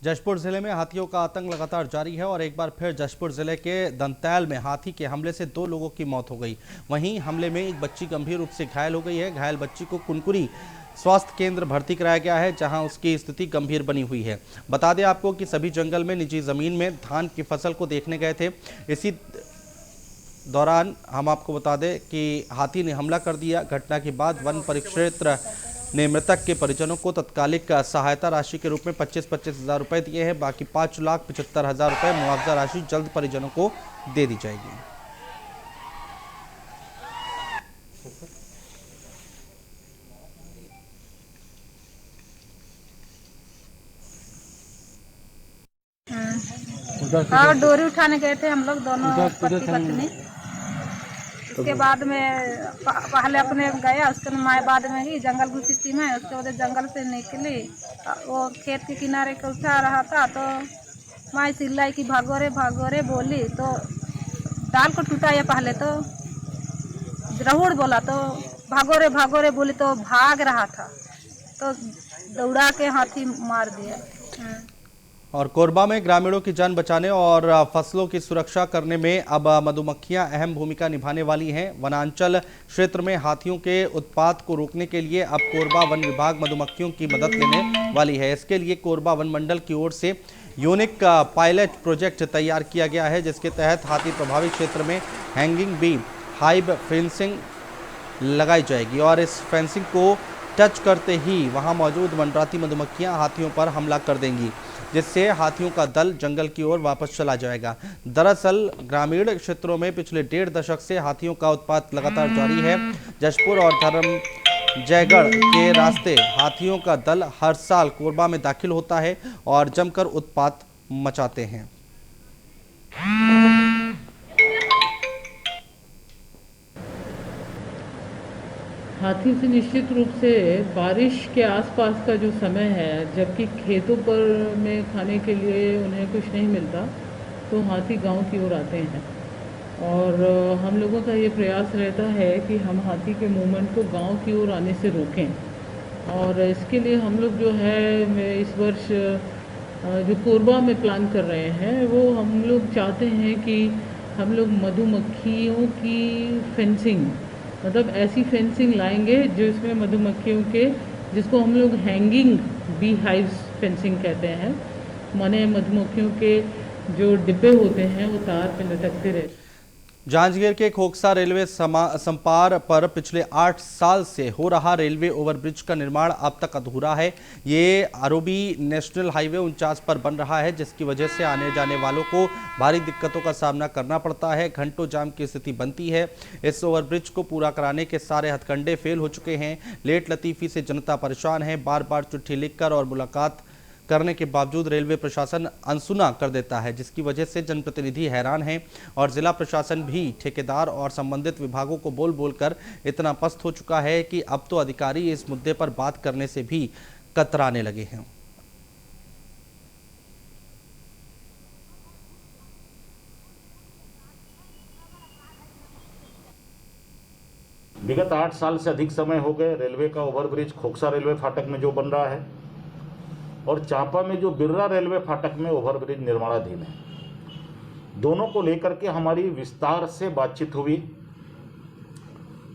जशपुर जिले में हाथियों का आतंक लगातार जारी है और एक बार फिर जशपुर जिले के दंतैल में हाथी के हमले से 2 लोगों की मौत हो गई। वहीं हमले में एक बच्ची गंभीर रूप से घायल हो गई है। घायल बच्ची को कुनकुरी स्वास्थ्य केंद्र भर्ती कराया गया है, जहां उसकी स्थिति गंभीर बनी हुई है। बता दें आपको कि सभी जंगल में निजी जमीन में धान की फसल को देखने गए थे। इसी दौरान हम आपको बता दें कि हाथी ने हमला कर दिया। घटना के बाद वन परिक्षेत्र ने मृतक के परिजनों को तत्कालिक सहायता राशि के रूप में 25-25 हज़ार रुपए दिए हैं। बाकी 5,75,000 रुपए मुआवजा राशि जल्द परिजनों को दे दी जाएगी। और डोरी उठाने गए थे हम लोग दोनों पति पत्नी। उसके बाद में पहले अपने गया, उसके माए बाद में ही जंगल घुसी थी मैं। उसके बाद जंगल से निकली, वो खेत के किनारे को उठा रहा था तो माए चिल्लाई कि भागो रे बोली तो डाल को टूटा। ये पहले तो जरूर बोला तो भागो रे बोली तो भाग रहा था तो दौड़ा के हाथी मार दिया। और कोरबा में ग्रामीणों की जान बचाने और फसलों की सुरक्षा करने में अब मधुमक्खियां अहम भूमिका निभाने वाली हैं। वनांचल क्षेत्र में हाथियों के उत्पात को रोकने के लिए अब कोरबा वन विभाग मधुमक्खियों की मदद लेने वाली है। इसके लिए कोरबा वन मंडल की ओर से यूनिक पायलट प्रोजेक्ट तैयार किया गया है, जिसके तहत हाथी प्रभावित क्षेत्र में हैंगिंग बी हाइव फेंसिंग लगाई जाएगी और इस फेंसिंग को टच करते ही वहां मौजूद मंडराती मधुमक्खियां हाथियों पर हमला कर देंगी, जिससे हाथियों का दल जंगल की ओर वापस चला जाएगा। दरअसल ग्रामीण क्षेत्रों में पिछले 1.5 दशक से हाथियों का उत्पात लगातार जारी है। जशपुर और धर्मजयगढ़ के रास्ते हाथियों का दल हर साल कोरबा में दाखिल होता है और जमकर उत्पात मचाते हैं। हाथी से निश्चित रूप से बारिश के आसपास का जो समय है, जबकि खेतों पर में खाने के लिए उन्हें कुछ नहीं मिलता, तो हाथी गांव की ओर आते हैं। और हम लोगों का ये प्रयास रहता है कि हम हाथी के मूवमेंट को गांव की ओर आने से रोकें। और इसके लिए हम लोग जो है इस वर्ष जो कोरबा में प्लान कर रहे हैं, वो हम लोग चाहते हैं कि हम लोग मधुमक्खियों की फेंसिंग, मतलब ऐसी फेंसिंग लाएंगे जिसमें मधुमक्खियों के, जिसको हम लोग हैंगिंग बी हाइव्स फेंसिंग कहते हैं, माने मधुमक्खियों के जो डिब्बे होते हैं वो तार पे लटकते रहते हैं। जांजगीर के खोखसा रेलवे संपार पर पिछले 8 साल से हो रहा रेलवे ओवरब्रिज का निर्माण अब तक अधूरा है। ये आरओबी नेशनल हाईवे 49 पर बन रहा है, जिसकी वजह से आने जाने वालों को भारी दिक्कतों का सामना करना पड़ता है। घंटों जाम की स्थिति बनती है। इस ओवरब्रिज को पूरा कराने के सारे हथकंडे फेल हो चुके हैं। लेट लतीफ़ी से जनता परेशान है। बार बार चिट्ठी लिखकर और मुलाकात करने के बावजूद रेलवे प्रशासन अनसुना कर देता है, जिसकी वजह से जनप्रतिनिधि हैरान हैं और जिला प्रशासन भी ठेकेदार और संबंधित विभागों को बोल बोलकर इतना पस्त हो चुका है कि अब तो अधिकारी इस मुद्दे पर बात करने से भी कतराने लगे हैं। विगत 8 साल से अधिक समय हो गए रेलवे का ओवरब्रिज खोखसा रेलवे फाटक में जो बन रहा है और चांपा में जो बिर्रा रेलवे फाटक में ओवरब्रिज निर्माणाधीन है। दोनों को लेकर के हमारी विस्तार से बातचीत हुई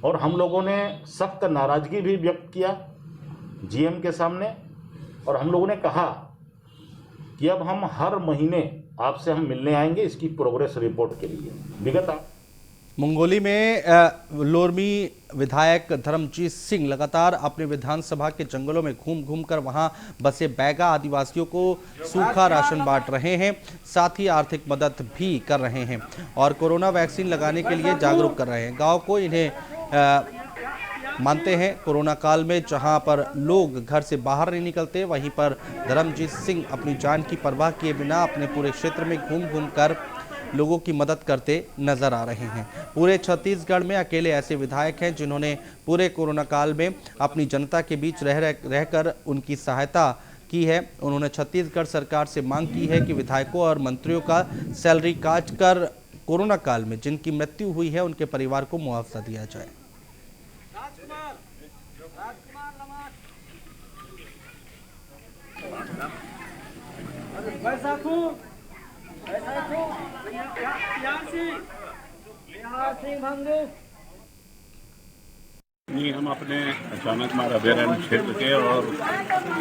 और हम लोगों ने सख्त नाराजगी भी व्यक्त किया जीएम के सामने। और हम लोगों ने कहा कि अब हम हर महीने आपसे हम मिलने आएंगे इसकी प्रोग्रेस रिपोर्ट के लिए। विगत मुंगोली में लोरमी विधायक धर्मजीत सिंह लगातार अपने विधानसभा के जंगलों में घूम कर वहां बसे बैगा आदिवासियों को सूखा राशन बांट रहे हैं, साथ ही आर्थिक मदद भी कर रहे हैं और कोरोना वैक्सीन लगाने के लिए जागरूक कर रहे हैं। गांव को इन्हें मानते हैं। कोरोना काल में जहां पर लोग घर से बाहर नहीं निकलते, वहीं पर धर्मजीत सिंह अपनी जान की परवाह किए बिना अपने पूरे क्षेत्र में घूम कर लोगों की मदद करते नजर आ रहे हैं। पूरे छत्तीसगढ़ में अकेले ऐसे विधायक हैं जिन्होंने पूरे कोरोना काल में अपनी जनता के बीच रहकर उनकी सहायता की है। उन्होंने छत्तीसगढ़ सरकार से मांग की है कि विधायकों और मंत्रियों का सैलरी काट कर कोरोना काल में जिनकी मृत्यु हुई है उनके परिवार को मुआवजा दिया जाए। नहीं, हम अपने अचानक मार अभयारण्य क्षेत्र के और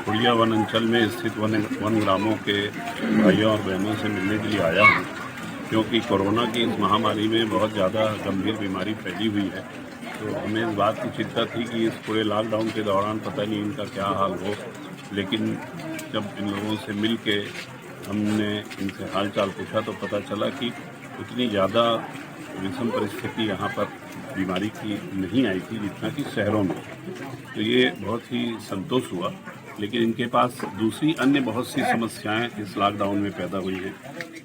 कुड़िया वन अंचल में स्थित वन ग्रामों के भाइयों और बहनों से मिलने के लिए आया हूँ, क्योंकि कोरोना की इस महामारी में बहुत ज़्यादा गंभीर बीमारी फैली हुई है। तो हमें इस बात की चिंता थी कि इस पूरे लॉकडाउन के दौरान पता नहीं इनका क्या हाल हो, लेकिन जब इन लोगों से मिल के हमने इनसे हाल चाल पूछा तो पता चला कि उतनी ज़्यादा विषम परिस्थिति यहाँ पर बीमारी की नहीं आई थी जितना कि शहरों में। तो ये बहुत ही संतोष हुआ, लेकिन इनके पास दूसरी अन्य बहुत सी समस्याएं इस लॉकडाउन में पैदा हुई हैं।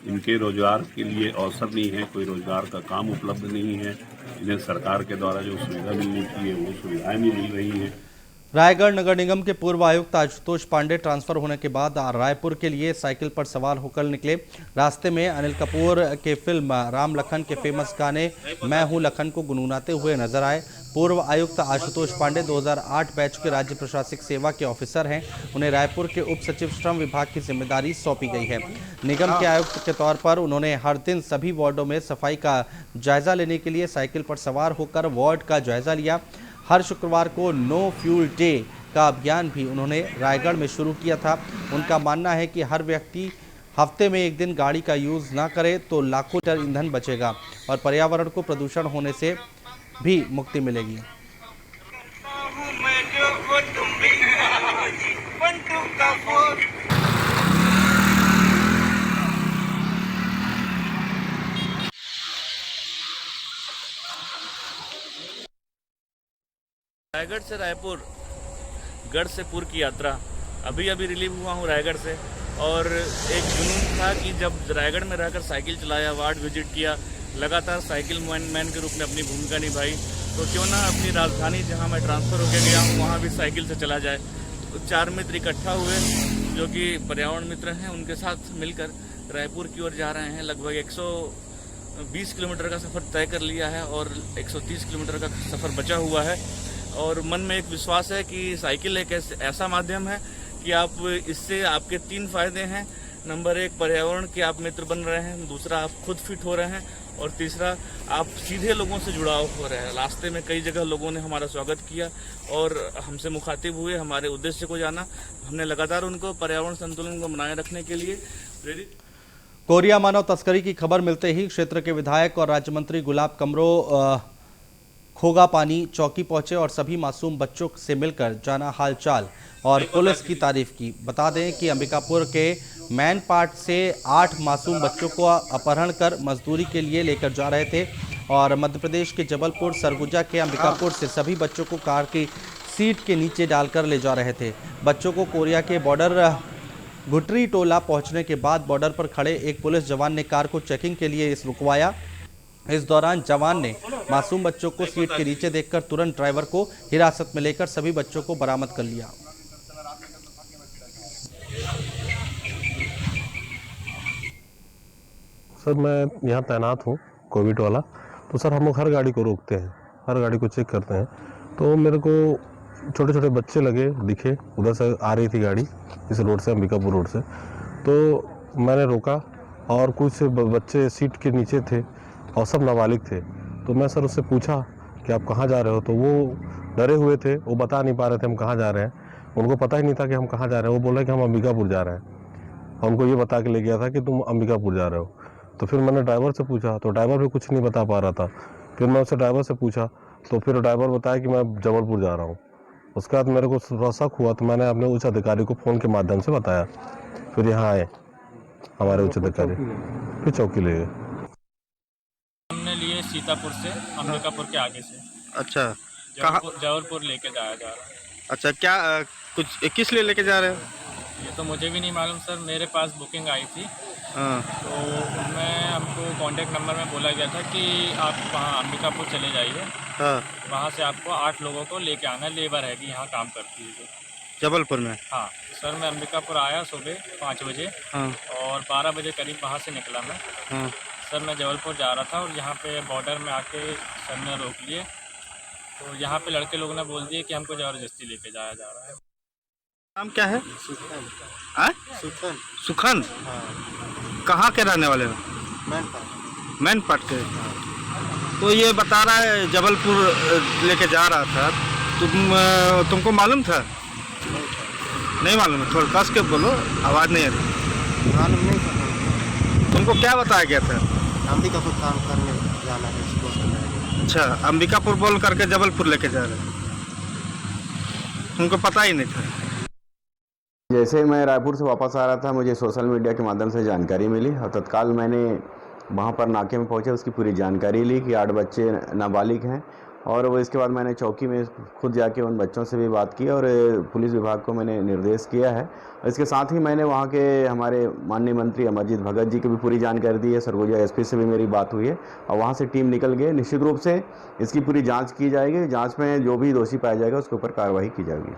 इनके रोजगार के लिए अवसर नहीं है, कोई रोजगार का काम उपलब्ध नहीं है, इन्हें सरकार के द्वारा जो सुविधा मिलनी चाहिए वो सुविधाएं नहीं मिल रही हैं। रायगढ़ नगर निगम के पूर्व आयुक्त आशुतोष पांडे ट्रांसफर होने के बाद रायपुर के लिए साइकिल पर सवार होकर निकले। रास्ते में अनिल कपूर के फिल्म राम लखन के फेमस गाने मैं हूं लखन को गुनगुनाते हुए नजर आए। पूर्व आयुक्त आशुतोष पांडे 2008 बैच के राज्य प्रशासनिक सेवा के ऑफिसर हैं। उन्हें रायपुर के उप सचिव श्रम विभाग की जिम्मेदारी सौंपी गई है। निगम के आयुक्त के तौर पर उन्होंने हर दिन सभी वार्डों में सफाई का जायजा लेने के लिए साइकिल पर सवार होकर वार्ड का जायजा लिया। हर शुक्रवार को नो फ्यूल डे का अभियान भी उन्होंने रायगढ़ में शुरू किया था। उनका मानना है कि हर व्यक्ति हफ्ते में एक दिन गाड़ी का यूज़ ना करे तो लाखों लीटर ईंधन बचेगा और पर्यावरण को प्रदूषण होने से भी मुक्ति मिलेगी। रायगढ़ से रायपुर गढ़ से पुर की यात्रा अभी रिलीव हुआ हूँ रायगढ़ से। और एक जुनून था कि जब रायगढ़ में रहकर साइकिल चलाया, वार्ड विजिट किया, लगातार साइकिल मैन के रूप में अपनी भूमिका निभाई, तो क्यों ना अपनी राजधानी जहाँ मैं ट्रांसफ़र होकर गया हूँ वहाँ भी साइकिल से चला जाए। तो 4 मित्र इकट्ठा हुए जो कि पर्यावरण मित्र हैं, उनके साथ मिलकर रायपुर की ओर जा रहे हैं। लगभग 120 किलोमीटर का सफ़र तय कर लिया है और 130 किलोमीटर का सफ़र बचा हुआ है। और मन में एक विश्वास है कि साइकिल एक ऐसा माध्यम है कि आप इससे आपके 3 फायदे हैं। नंबर 1, पर्यावरण के आप मित्र बन रहे हैं, दूसरा आप खुद फिट हो रहे हैं और तीसरा आप सीधे लोगों से जुड़ाव हो रहे हैं। रास्ते में कई जगह लोगों ने हमारा स्वागत किया और हमसे मुखातिब हुए, हमारे उद्देश्य को जाना। हमने लगातार उनको पर्यावरण संतुलन को बनाए रखने के लिए प्रेरित। कोरिया मानव तस्करी की खबर मिलते ही क्षेत्र के विधायक और राज्य मंत्री गुलाब कमरो खोगा पानी चौकी पहुंचे और सभी मासूम बच्चों से मिलकर जाना हालचाल और पुलिस की तारीफ की। बता दें कि अंबिकापुर के मैन पार्ट से 8 मासूम बच्चों को अपहरण कर मजदूरी के लिए लेकर जा रहे थे और मध्य प्रदेश के जबलपुर सरगुजा के अंबिकापुर से सभी बच्चों को कार की सीट के नीचे डालकर ले जा रहे थे। बच्चों को कोरिया के बॉर्डर गुटरी टोला पहुंचने के बाद बॉर्डर पर खड़े एक पुलिस जवान ने कार को चेकिंग के लिए रुकवाया। इस दौरान जवान ने मासूम बच्चों को सीट के नीचे देखकर तुरंत ड्राइवर को हिरासत में लेकर सभी बच्चों को बरामद कर लिया। सर, मैं यहाँ तैनात हूँ कोविड वाला, तो सर हम लोग हर गाड़ी को रोकते हैं, हर गाड़ी को चेक करते हैं। तो मेरे को छोटे छोटे बच्चे दिखे, उधर से आ रही थी गाड़ी इस रोड से, अंबिकापुर रोड से। तो मैंने रोका और कुछ बच्चे सीट के नीचे थे और सब नाबालिग थे। तो मैं सर उससे पूछा कि आप कहाँ जा रहे हो, तो वो डरे हुए थे, वो बता नहीं पा रहे थे हम कहाँ जा रहे हैं। उनको पता ही नहीं था कि हम कहाँ जा रहे हैं। वो बोले कि हम अंबिकापुर जा रहे हैं और उनको ये बता के ले गया था कि तुम अंबिकापुर जा रहे हो। तो फिर मैंने ड्राइवर से पूछा तो ड्राइवर भी कुछ नहीं बता पा रहा था। फिर मैं उससे ड्राइवर से पूछा तो फिर ड्राइवर बताया कि मैं जबलपुर जा रहा हूँ। उसके बाद मेरे को थोड़ा शक हुआ तो मैंने अपने उच्च अधिकारी को फ़ोन के माध्यम से बताया। फिर यहाँ आए हमारे उच्च अधिकारी, फिर चौकी ले गए। हमने लिए सीतापुर से, अंबिकापुर के आगे से। अच्छा, कहाँ? जबलपुर लेके जाया जा रहा है। अच्छा, क्या कुछ किस लिए लेके जा रहे हो? ये तो मुझे भी नहीं मालूम सर, मेरे पास बुकिंग आई थी। हाँ। तो उनमें हमको कांटेक्ट नंबर में बोला गया था कि आप वहाँ अंबिकापुर चले जाइए। हाँ। वहाँ से आपको 8 लोगों को लेके आना, लेबर है कि यहाँ काम करती है जो। जबलपुर में? हाँ सर, मैं अंबिकापुर आया सुबह 5 बजे। हाँ। और 12 बजे करीब वहाँ से निकला मैं। हाँ। सर मैं जबलपुर जा रहा था और यहाँ पे बॉर्डर में आके सर ने रोक लिए। तो यहाँ पे लड़के लोगों ने बोल दिए कि हमको ज़बरदस्ती लेके जाया जा रहा है। नाम क्या है? सुखन। कहाँ के रहने वाले हो? मैनपाट के। तो ये बता रहा है जबलपुर लेके जा रहा था, तुमको मालूम था? नहीं मालूम है? थोड़ा कस के बोलो, आवाज़ नहीं आ रही। मालूम नहीं था। तुमको क्या बताया गया था? अंबिकापुर काम करने जाना है इसको। अच्छा, अंबिकापुर बोल करके जबलपुर लेके जा रहे हैं, तुमको पता ही नहीं था? जैसे मैं रायपुर से वापस आ रहा था, मुझे सोशल मीडिया के माध्यम से जानकारी मिली और तत्काल मैंने वहाँ पर नाके में पहुँचे, उसकी पूरी जानकारी ली कि 8 बच्चे नाबालिग हैं। और वो इसके बाद मैंने चौकी में खुद जाके उन बच्चों से भी बात की और पुलिस विभाग को मैंने निर्देश किया है। इसके साथ ही मैंने वहाँ के हमारे माननीय मंत्री अमरजीत भगत जी की भी पूरी जानकारी दी है। सरगुजा एसपी से भी मेरी बात हुई है और वहाँ से टीम निकल गई। निश्चित रूप से इसकी पूरी जाँच की जाएगी। जाँच में जो भी दोषी पाया जाएगा उसके ऊपर कार्रवाई की जाएगी।